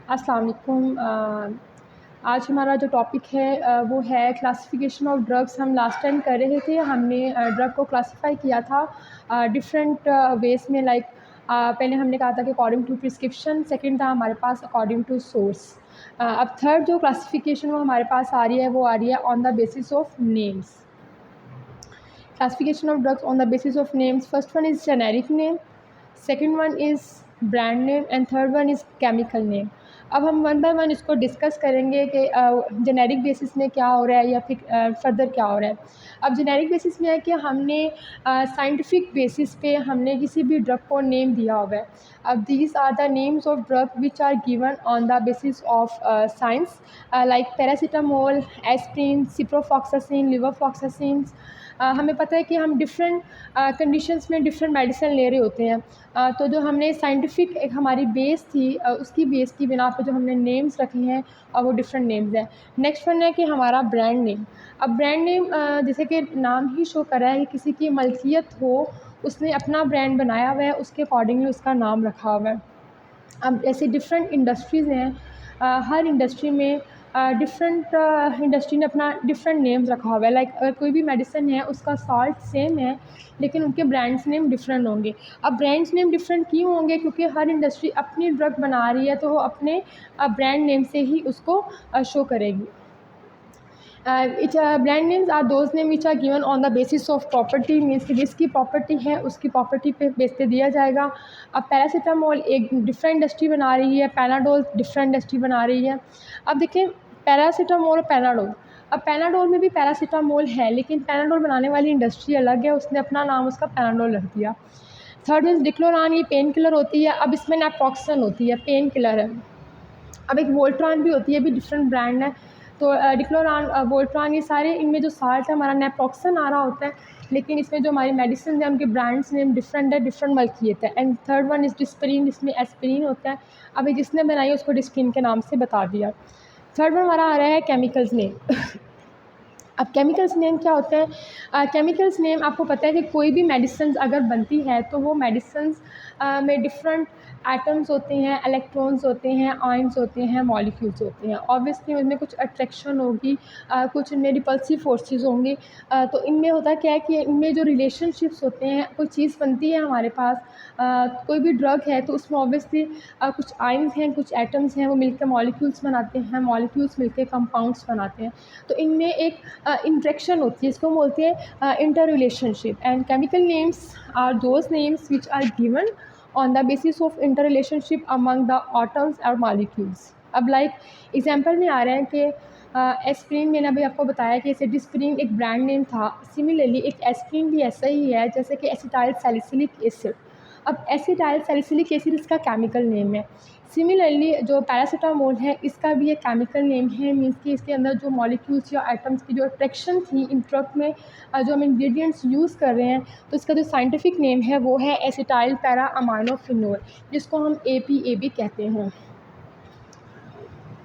अस्सलाम वालेकुम। आज हमारा जो टॉपिक है वो है क्लासिफ़िकेशन ऑफ ड्रग्स। हम लास्ट टाइम कर रहे थे, हमने ड्रग को क्लासिफ़ाई किया था डिफरेंट वेज़ में। लाइक पहले हमने कहा था कि अकॉर्डिंग टू प्रिस्क्रिप्शन, सेकंड था हमारे पास अकॉर्डिंग टू सोर्स। अब थर्ड जो क्लासिफ़िकेशन वो हमारे पास आ रही है, वो आ रही है on the basis of names. Classification of drugs on the basis of names. First one is generic name, second one is brand name, and third one is chemical name. अब हम वन बाय वन इसको discuss करेंगे कि generic basis में क्या हो रहा है या फिर फर्दर क्या हो रहा है। अब जेनेरिक बेसिस में है कि हमने साइंटिफिक बेसिस पे हमने किसी भी ड्रग को नेम दिया हुआ है। अब these are the names of drug which are given on the basis of science, like paracetamol, aspirin, ciprofloxacin, levofloxacin. हमें पता है कि हम डिफरेंट कंडीशंस में डिफरेंट मेडिसिन ले रहे होते हैं। तो जो हमने साइंटिफिक एक हमारी बेस थी, उसकी बेस की बिना पे जो हमने नेम्स रखे हैं वो डिफरेंट नेम्स हैं। नेक्स्ट वन है कि हमारा ब्रांड नेम। अब ब्रांड नेम जैसे कि नाम ही शो कर रहा है कि किसी की मलकियत हो, उसने अपना ब्रांड बनाया हुआ है, उसके अकॉर्डिंगली उसका नाम रखा हुआ है। अब ऐसे डिफरेंट इंडस्ट्रीज़ हैं, हर इंडस्ट्री में डिफरेंट इंडस्ट्री ने अपना डिफरेंट नेम्स रखा हुआ है। लाइक अगर कोई भी मेडिसिन है उसका सॉल्ट सेम है, लेकिन उनके ब्रांड्स नेम डिफरेंट होंगे। अब ब्रांड्स नेम डिफरेंट क्यों होंगे? क्योंकि हर इंडस्ट्री अपनी ड्रग बना रही है, तो वो अपने ब्रांड नेम से ही उसको शो करेगी। Brand names are those name which are given on the basis of property, means कि जिसकी प्रॉपर्टी है उसकी प्रॉपर्टी पे बेस पे दिया जाएगा। अब पैरासीटामोल एक डिफरेंट इंडस्ट्री बना रही है, पैनाडोल डिफरेंट इंडस्ट्री बना रही है। अब देखिए पैरासीटामोल और पैनाडोल, अब पैनाडोल में भी पैरासीटामोल है, लेकिन पैनाडोल बनाने वाली इंडस्ट्री अलग है, उसने अपना नाम उसका पैनाडोल रख दिया। थर्ड इज़ डिक्लोरान, ये पेन किलर होती है। अब इसमें नैप्रोक्सन होती है, पेन किलर है। अब एक वोल्ट्रॉन भी होती है, भी डिफरेंट ब्रांड है। तो डिक्लोरान, वोल्ट्रॉन, ये सारे इनमें जो साल्ट है हमारा नेप्रोक्सन आ रहा होता है, लेकिन इसमें जो हमारी मेडिसिन है उनके ब्रांड्स नेम डिफरेंट है, डिफरेंट मलकियत है। And third one is Disprin, जिसमें एस्प्रिन होता है। अभी जिसने बनाई उसको डिस्प्रिन के नाम से बता दिया। थर्ड वन हमारा आ रहा है केमिकल्स नेम। अब केमिकल्स नेम क्या होते हैं? केमिकल्स नेम आपको पता है कि कोई भी मेडिसिन अगर बनती है तो वो मेडिसिन में डिफरेंट एटम्स होते हैं, इलेक्ट्रॉन्स होते हैं, आयंस होते हैं, मॉलिक्यूल्स होते हैं। ऑब्वियसली उनमें कुछ अट्रैक्शन होगी, कुछ इनमें रिपल्सिव फोर्सेस होंगी। तो इनमें होता क्या है कि इनमें जो रिलेशनशिप्स होते हैं, कोई चीज़ बनती है हमारे पास, कोई भी ड्रग है तो उसमें ऑब्वियसली कुछ आयंस हैं, कुछ एटम्स हैं, वो मिलकर मॉलिक्यूल्स बनाते हैं, मॉलिक्यूल्स मिलकर कंपाउंड्स बनाते हैं। तो इनमें एक इंटरेक्शन होती है, इसको बोलते हैं inter relationship. And chemical names are those names which are given on the basis of inter relationship among the atoms और मॉलिक्यूल्स। अब लाइक एग्जांपल में आ रहा है कि एस्प्रिन, मैंने अभी आपको बताया कि एसिडिस्प्रिन एक ब्रांड नेम था। सिमिलरली एक एस्प्रिन भी ऐसा ही है जैसे कि एसिटाइल सैलिसिलिक एसिड। अब एसिटाइल सैलिसिलिक एसिड इसका केमिकल नेम है। सिमिलरली जो पैरासीटामोल है इसका भी एक केमिकल नेम है, मीन्स कि इसके अंदर जो मॉलिक्यूल्स या एटम्स की जो अट्रैक्शन थी इन ड्रग में, जो हम इंग्रेडिएंट्स यूज़ कर रहे हैं, तो इसका जो साइंटिफिक नेम है वो है एसिटाइल पैरा अमाइनोफिनोल, जिसको हम APA भी कहते हैं।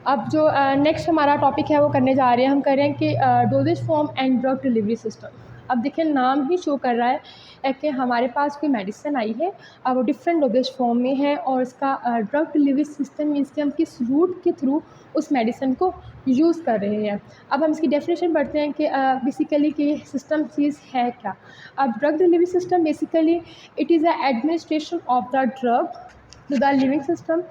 अब जो नेक्स्ट हमारा टॉपिक है वो करने जा रहे हैं, हम कर रहे हैं कि doses form and drug delivery system. अब देखिए नाम ही शो कर रहा है कि हमारे पास कोई मेडिसिन आई है, अब वो डिफरेंट डोजेज फॉर्म में है, और इसका ड्रग डिलीवरी सिस्टम मीन्स कि हम किस रूट के थ्रू उस मेडिसिन को यूज़ कर रहे हैं। अब हम इसकी डेफिनेशन पढ़ते हैं कि बेसिकली कि सिस्टम चीज़ है क्या। अब drug delivery system basically it is a administration of the drug to the living system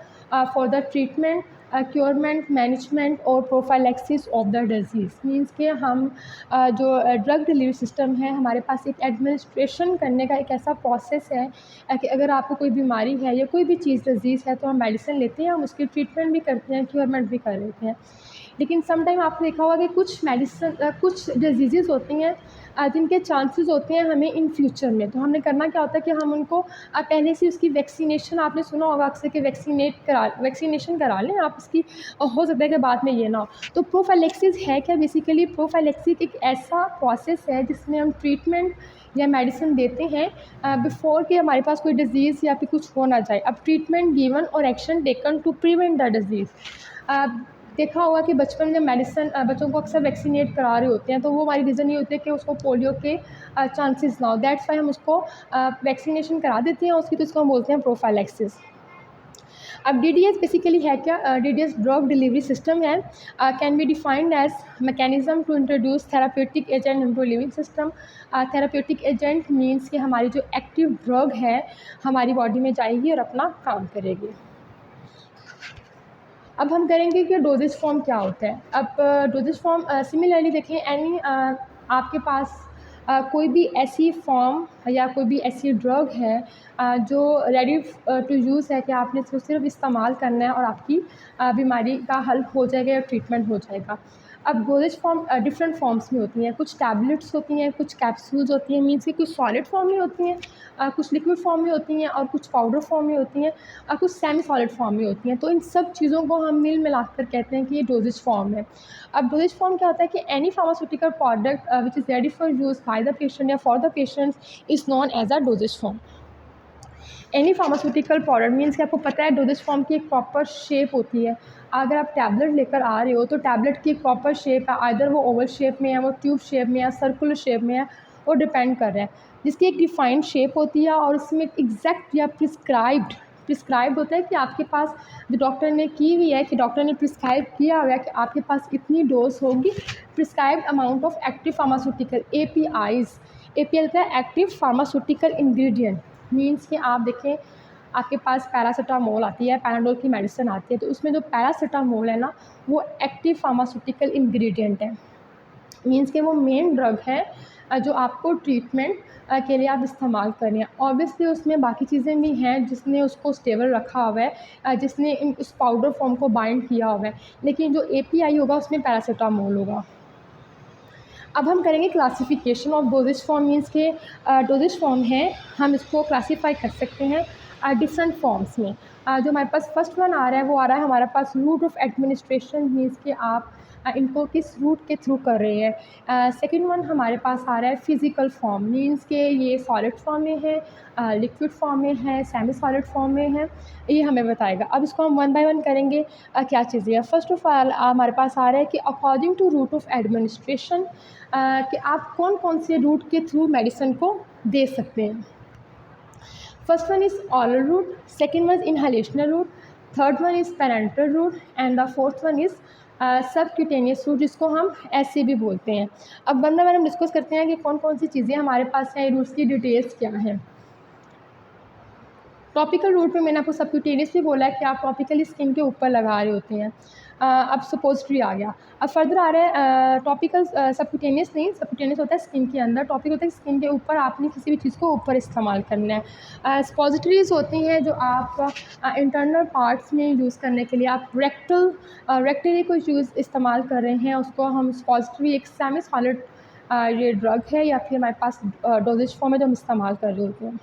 for the treatment, curement, management और prophylaxis of the disease. Means कि हम जो ड्रग डिलीवरी सिस्टम है, हमारे पास एक एडमिनिस्ट्रेशन करने का एक ऐसा प्रोसेस है कि अगर आपको कोई बीमारी है या कोई भी चीज़ डिजीज़ है तो हम मेडिसिन लेते हैं, हम उसकी ट्रीटमेंट भी करते हैं, क्योरमेंट भी कर लेते हैं। लेकिन सम टाइम आपने देखा होगा कि कुछ मेडिसिन, कुछ डिजीज़ होती हैं जिनके चांसेस होते हैं हमें इन फ्यूचर में, तो हमने करना क्या होता है कि हम उनको पहले से उसकी वैक्सीनेशन, आपने सुना होगा अक्सर कि वैक्सीनेशन करा लें आप उसकी, हो सकता है कि बाद में ये ना हो। तो प्रोफाइलैक्सिस है क्या? बेसिकली प्रोफाइलैक्सिस एक ऐसा प्रोसेस है जिसमें हम ट्रीटमेंट या मेडिसिन देते हैं बिफोर कि हमारे पास कोई डिज़ीज़ या फिर कुछ हो ना जाए। अब ट्रीटमेंट गिवन और action taken to prevent the disease. देखा होगा कि बचपन में मेडिसिन, बच्चों को अक्सर वैक्सीनेट करा रहे होते हैं, तो वो हमारी रीज़न ये होती है कि उसको पोलियो के चांसेस ना हो, दैट्स वाई हम उसको वैक्सीनेशन करा देते हैं उसकी, तो इसको हम बोलते हैं प्रोफाइलैक्सिस। अब DDS बेसिकली है क्या? DDS ड्रग डिलीवरी सिस्टम है, can be defined as mechanism to introduce therapeutic agent into living system. Therapeutic agent means कि हमारी जो एक्टिव ड्रग है हमारी बॉडी में जाएगी और अपना काम करेगी। अब हम करेंगे कि डोजेज फॉर्म क्या होता है। अब डोजेज फॉर्म सिमिलरली देखें, एनी आपके पास कोई भी ऐसी फॉर्म या कोई भी ऐसी ड्रग है जो रेडी टू यूज़ है कि आपने इसको सिर्फ इस्तेमाल करना है और आपकी बीमारी का हल हो जाएगा या ट्रीटमेंट हो जाएगा। अब डोजेज फॉर्म डिफरेंट फॉर्म्स में होती हैं, कुछ टैबलेट्स होती हैं, कुछ कैप्सूल्स होती हैं, मीन्स कि कुछ सॉलिड फॉर्म में होती हैं, कुछ लिक्विड फॉर्म में होती हैं और कुछ पाउडर फॉर्म में होती हैं, कुछ सेमी सॉलिड फॉर्म में होती हैं। तो इन सब चीज़ों को हम मिल मिलाकर कहते हैं कि ये डोजेज फॉर्म है। अब डोजेज फॉर्म क्या होता है कि any pharmaceutical product which is ready for use by the patient या for the patients is known as a dosage form. Any pharmaceutical product means कि आपको पता है डोजेज फॉर्म की एक प्रॉपर शेप होती है। अगर आप टैबलेट लेकर आ रहे हो तो टैबलेट की एक प्रॉपर शेप है, आइदर वो ओवल शेप में है, वो ट्यूब शेप में है, सर्कुलर शेप में है, वो डिपेंड कर रहा है। जिसकी एक डिफाइंड शेप होती है और उसमें एक एग्जैक्ट या प्रिस्क्राइब्ड होता है कि आपके पास जो डॉक्टर ने की हुई है, कि डॉक्टर ने प्रिस्क्राइब किया हुआ है कि आपके पास इतनी डोज होगी, prescribed amount of active pharmaceutical APIs। API होता है एक्टिव फार्मास्यूटिकल इंग्रेडिएंट। मीन्स कि आप देखें, आपके पास पैरासिटामोल आती है, पैराडोल की मेडिसिन आती है, तो उसमें जो पैरासिटामोल है ना, वो एक्टिव फार्मास्यूटिकल इंग्रेडिएंट है। मीन्स कि वो मेन ड्रग है जो आपको ट्रीटमेंट के लिए आप इस्तेमाल कर रहे हैं। ऑब्वियसली उसमें बाकी चीज़ें भी हैं जिसने उसको स्टेबल रखा हुआ है, जिसने उस पाउडर फॉर्म को बाइंड किया हुआ है, लेकिन जो API होगा उसमें पैरासिटामोल होगा। अब हम करेंगे classification of doses form. Means के डोजेज फॉर्म है, हम इसको क्लासीफाई कर सकते हैं डिफरेंट फॉर्म्स में। जो हमारे पास फर्स्ट वन आ रहा है वो आ रहा है हमारे पास रूट ऑफ एडमिनिस्ट्रेशन। मीन्स कि आप इनको किस रूट के थ्रू कर रहे हैं। सेकेंड वन हमारे पास आ रहा है फिज़िकल फॉर्म। मीन्स के ये सॉलिड फॉर्म में है, लिक्विड फॉर्म में है, सेमी सॉलिड फॉर्म में है, ये हमें बताएगा। अब इसको हम वन बाय वन करेंगे। क्या चीज़ें हैं? फर्स्ट ऑफ ऑल हमारे पास आ रहा है कि according to route of administration, कि आप कौन कौन से रूट के थ्रू मेडिसिन को दे सकते हैं। First one is oral route, second one is inhalational route, third one is parenteral route and the fourth one is subcutaneous route, जिसको हम ऐसे भी बोलते हैं। अब वन बाय वन हम डिस्कस करते हैं कि कौन कौन सी चीज़ें हमारे पास हैं, रूट्स की डिटेल्स क्या हैं। टॉपिकल रूट में मैंने आपको सबक्यूटेनियस भी बोला है कि आप टॉपिकली स्किन के ऊपर लगा रहे होते हैं। अब सपोजिटरी आ गया। अब फर्दर आ रहा है टॉपिकल, सबक्यूटेनियस नहीं, सबक्यूटेनियस होता है स्किन के अंदर, टॉपिक होता है स्किन के ऊपर आपने किसी भी चीज़ को ऊपर इस्तेमाल करना है। सपोजिटरीज होती हैं जो आप इंटरनल पार्ट्स में यूज़ करने के लिए आप रेक्टली कोई चीज़ इस्तेमाल कर रहे हैं, उसको हम सपोजिटरी, एक सेमी सॉलिड ये ड्रग है या फिर हमारे पास डोजेज फॉर्म है जो हम इस्तेमाल कर रहे होते हैं।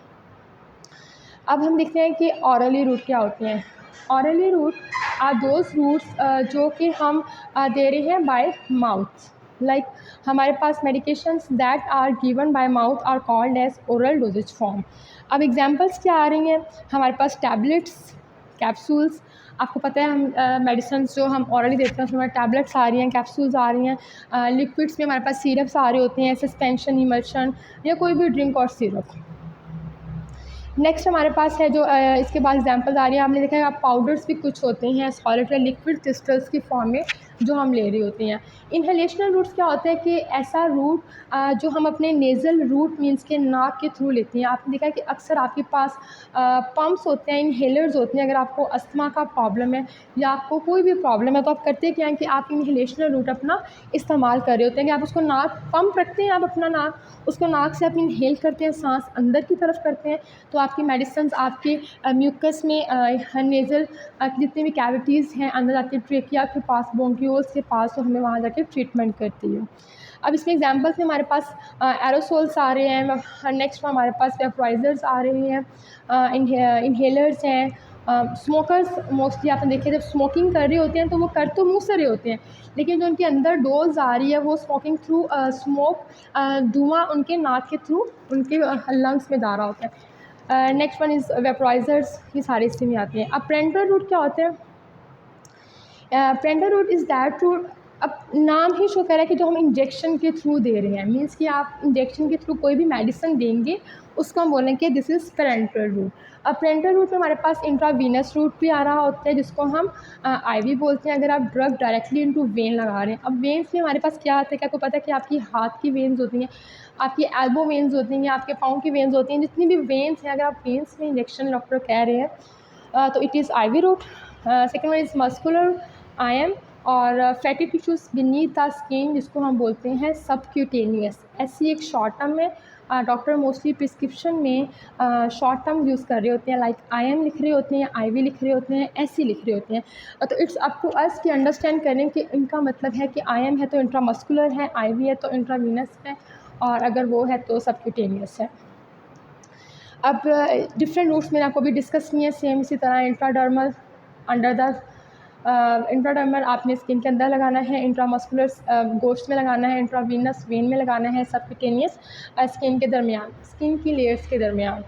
अब हम देखते हैं कि ऑरली रूट क्या होते हैं। Orally route are those routes जो कि हम दे रहे हैं बाय माउथ। लाइक हमारे पास medications that are given by mouth are called as oral dosage form. अब एग्जांपल्स क्या आ रही हैं हमारे पास? Tablets, capsules. आपको पता है हम मेडिसिन जो हम ऑरली देते हैं उसमें हमारे टैबलेट्स आ रही हैं, कैप्सूल्स आ रही हैं, लिक्विड्स में हमारे पास सिरप्स आ रहे होते हैं, सस्पेंशन, इमल्शन या कोई भी ड्रिंक और सिरप। नेक्स्ट हमारे पास है जो इसके बाद एग्जांपल्स आ रही है, आपने देखा है आप पाउडर्स भी कुछ होते हैं सॉलिड या लिक्विड क्रिस्टल्स की फॉर्म में जो हम ले रहे होते हैं। इनहेलेशनल रूट्स क्या होता है कि ऐसा रूट जो हम अपने नेज़ल रूट मीन्स के नाक के थ्रू लेते हैं। आपने देखा है कि अक्सर आपके पास पम्प्स होते हैं, इनहेलर्स होते हैं। अगर आपको अस्थमा का प्रॉब्लम है या आपको कोई भी प्रॉब्लम है तो आप करते क्या हैं कि आप इनहेलेशनल रूट अपना इस्तेमाल कर रहे होते हैं कि आप उसको नाक पम्प रखते हैं, आप अपना नाक उसको नाक से आप इनहेल करते हैं, सांस अंदर की तरफ करते हैं, तो आपकी मेडिसिन्स आपके म्यूकस में नेज़ल जितनी भी कैविटीज़ हैं अंदर जाके ट्रेकिया के पास, ब्रोंकियोल्स के पास, तो हमें वहाँ जाके ट्रीटमेंट करती है। अब इसमें एग्जांपल्स में हमारे पास एरोसोल्स आ रहे हैं, नेक्स्ट में हमारे पास वेपोराइज़र्स आ रहे हैं, इनहेलर्स हैं। स्मोकर्स मोस्टली आपने देखे जब स्मोकिंग कर रहे होते हैं तो वो कर तो मुँह से रहे होते हैं, लेकिन जो उनके अंदर डोज आ रही है वो स्मोकिंग थ्रू स्मोक धुआं उनके नाक के थ्रू उनके लंग्स में जा रहा होता है। नेक्स्ट वन इज़ वेपोराइज़र्स, ये सारे इसमें आते हैं। अब पेरेंटल रूट क्या होते हैं? Parenteral route is that route अब नाम ही शो कर रहा है कि जो हम इंजेक्शन के थ्रू दे रहे हैं, मीन्स कि आप इंजेक्शन के थ्रू कोई भी मेडिसिन देंगे उसको हम बोलेंगे दिस इज़ पेरेंटल रूट। अब पेरेंटल रूट में हमारे पास इंट्रावीनस रूट भी आ रहा होता है जिसको हम आईवी बोलते हैं, अगर आप ड्रग डायरेक्टली इनटू वेन लगा रहे हैं। अब वेन्स में हमारे पास क्या आता है, क्या आपको पता है कि आपकी हाथ की वेन्स होती हैं, आपकी एल्बो वेन्स होती हैं, आपके पाँव की वेन्स होती हैं, जितनी भी वेन्स हैं अगर आप वेन्स में इंजेक्शन डॉक्टर कह रहे हैं तो it is IV route. Second one is muscular IM और fatty tissues beneath the skin जिसको हम बोलते हैं सबक्यूटेनियस। ऐसी एक शॉर्ट टर्म में डॉक्टर मोस्टली प्रिस्क्रिप्शन में शॉर्ट टर्म यूज़ कर रहे होते हैं, लाइक आईएम लिख रहे होते हैं, आईवी लिख रहे होते हैं, ऐसी लिख रहे होते हैं। तो इट्स अप टू अस कि अंडरस्टैंड करें कि इनका मतलब है कि आईएम है तो इंट्रामस्कुलर है, आईवी है तो इंट्रावीनस है, और अगर वो है तो सबक्यूटेनियस है। अब डिफरेंट रूट्स मैंने आपको भी डिस्कस किए हैं, सेम इसी तरह इंट्राडर्मल अंडर द इंट्राडर्मल आपने स्किन के अंदर लगाना है, इंट्रामस्कुलर गोश्त में लगाना है, इंट्रावीनस वेन में लगाना है, सबक्यूटेनियस स्किन के दरमियान, स्किन की लेयर्स के दरमियान।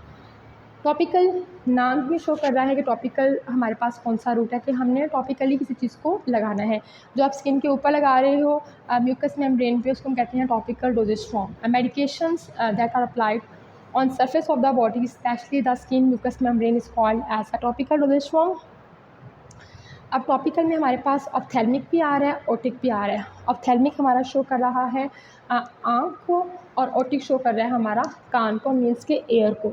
टॉपिकल नाम ही शो कर रहा है कि टॉपिकल हमारे पास कौन सा रूट है, कि हमने टॉपिकली किसी चीज़ को लगाना है। जो आप स्किन के ऊपर लगा रहे हो म्यूकस मेम्ब्रेन पे, उसको हम कहते हैं topical dosage form. Medications that are applied on surface of the body especially the skin mucous membrane is called as a topical dosage form. अब टॉपिकल में हमारे पास ऑप्थेल्मिक भी आ रहा है, ओटिक भी आ रहा है। ऑप्थेल्मिक हमारा शो कर रहा है आँख को, और ओटिक शो कर रहा है हमारा कान को, मीन्स के एयर को।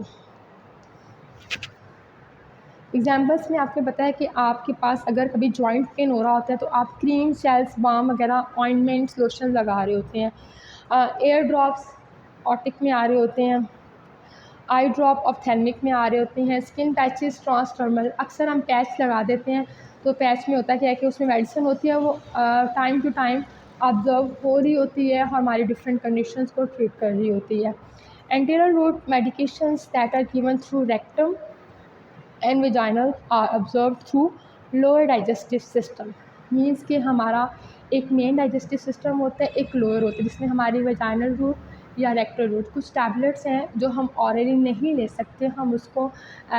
एग्जाम्पल्स में आपको पता है कि आपके पास अगर कभी जॉइंट पेन हो रहा होता है तो आप क्रीम, जेल्स, बाम वगैरह, ऑइंटमेंट्स, लोशन लगा रहे होते हैं। एयर ड्रॉप्स ऑटिक में आ रहे होते हैं, आई ड्रॉप ऑप्थेल्मिक में आ रहे होते हैं। स्किन पैचेस ट्रांसडर्मल, अक्सर हम पैच लगा देते हैं तो पैच में होता क्या है कि उसमें मेडिसिन होती है, वो टाइम टू टाइम ऑब्जर्व हो रही होती है और हमारी डिफरेंट कंडीशंस को ट्रीट कर रही होती है। Anterior route medications that are given through rectum and vaginal are observe through lower digestive system. Means कि हमारा एक मेन डाइजेस्टिव सिस्टम होता है, एक लोअर होता है, जिसमें हमारी वेजाइनल रूट या रेक्टल रूट, कुछ टैबलेट्स हैं जो हम ऑरली नहीं ले सकते, हम उसको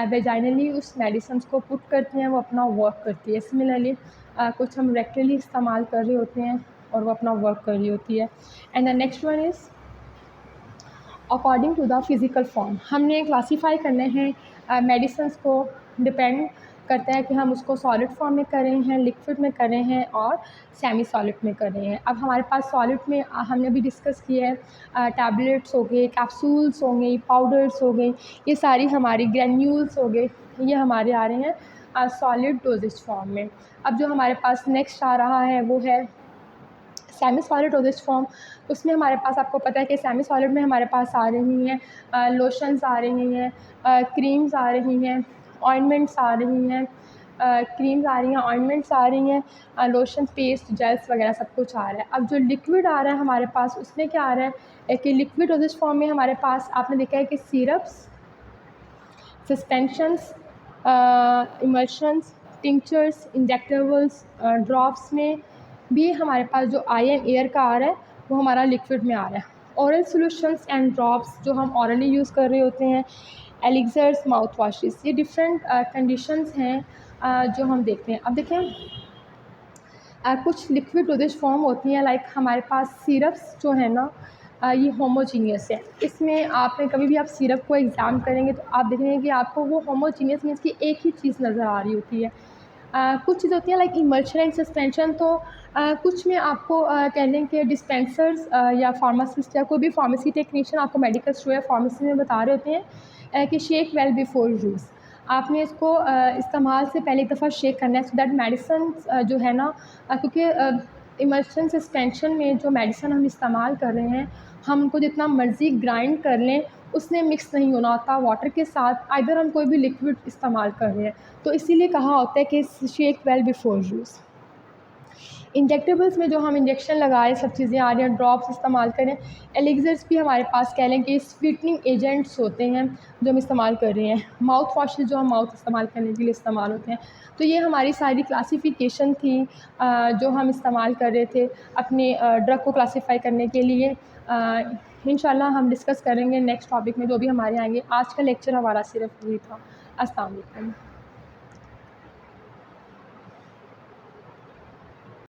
वेजाइनली उस मेडिसिन को पुट करते हैं, वो अपना वर्क करती है। सिमिलरली कुछ हम रेक्टली इस्तेमाल कर रहे होते हैं और वो अपना वर्क कर रही होती है। And the next one is according to the physical form. हमने क्लासीफाई करने हैं मेडिसिन्स को, डिपेंड करता है कि हम उसको सॉलिड फॉर्म में कर रहे हैं, लिक्विड में कर रहे हैं और सेमी सॉलिड में कर रहे हैं। अब हमारे पास सॉलिड में हमने अभी डिस्कस किया है टैबलेट्स हो गए, कैप्सूल्स हो गई, पाउडर्स हो गई, ये सारी हमारी ग्रैन्यूल्स हो गए, ये हमारे आ रहे हैं सॉलिड डोजेज फॉर्म में। अब जो हमारे पास नेक्स्ट आ रहा है वो है सेमी सॉलिड डोजेज फॉर्म। उसमें हमारे पास आपको पता है कि सेमी सॉलिड में हमारे पास आ रही हैं लोशंस आ रही हैं, क्रीम्स आ रही हैं, ऑइंटमेंट्स आ रही हैं, क्रीम्स आ रही हैं, ऑइंटमेंट्स आ रही हैं, लोशन, पेस्ट, जेल्स वगैरह सब कुछ आ रहा है। अब जो लिक्विड आ रहा है हमारे पास उसमें क्या आ रहा है कि लिक्विड डोजेज फॉर्म में हमारे पास आपने देखा है कि syrups, suspensions, emulsions, tinctures, injectables, drops में भी हमारे पास जो आई एंड एयर का आ रहा है वो हमारा लिक्विड में आ रहा है। ओरल सॉल्यूशंस एंड ड्रॉप्स जो हम ऑरली यूज़ कर रहे होते हैं, एलिक्सर्स, माउथ वॉशेस, ये डिफरेंट कंडीशंस हैं जो हम देखते हैं। अब देखें कुछ लिक्विड डोजेज फॉर्म होती हैं, लाइक हमारे पास सिरप्स जो है ना ये होमोजीनियस है। इसमें आपने कभी भी आप सिरप को एग्ज़ाम करेंगे तो आप देखेंगे कि आपको वो होमोजीनियस मीन्स कि एक ही चीज़ नज़र आ रही होती है। कुछ चीज़ होती है लाइक इमल्शन एंड सस्पेंशन, तो कुछ में आपको कह लें कि डिस्पेंसर्स या फार्मासिस्ट या कोई भी फार्मेसी टेक्नीशियन आपको मेडिकल स्टोर या फार्मेसी में बता रहे होते हैं कि शेक वेल बिफोर यूज़। आपने इसको इस्तेमाल से पहले एक दफ़ा शेक करना है सो दैट मेडिसिन जो है ना क्योंकि इमल्शन सस्पेंशन में जो मेडिसिन हम इस्तेमाल कर रहे हैं, हम उनको जितना मर्ज़ी ग्राइंड कर लें उसमें मिक्स नहीं होना होता वाटर के साथ, आइदर हम कोई भी लिक्विड इस्तेमाल कर रहे हैं, तो इसीलिए कहा होता है कि shake well before use. Injectables में जो हम इंजेक्शन लगाए सब चीज़ें आ रही हैं, ड्रॉप्स इस्तेमाल करें, एलिक्सर्स भी हमारे पास कह लें कि स्वीटनिंग एजेंट्स होते हैं जो हम इस्तेमाल कर रहे हैं, माउथ वॉशेस जो हम माउथ इस्तेमाल करने के लिए इस्तेमाल होते हैं। तो ये हमारी सारी क्लासिफिकेशन थी जो हम इस्तेमाल कर रहे थे अपने ड्रग को क्लासीफाई करने के लिए। इंशाल्लाह हम डिस्कस करेंगे नेक्स्ट टॉपिक में जो भी हमारे आएंगे। आज का लेक्चर हमारा सिर्फ यही था। अस्सलाम वालेकुम।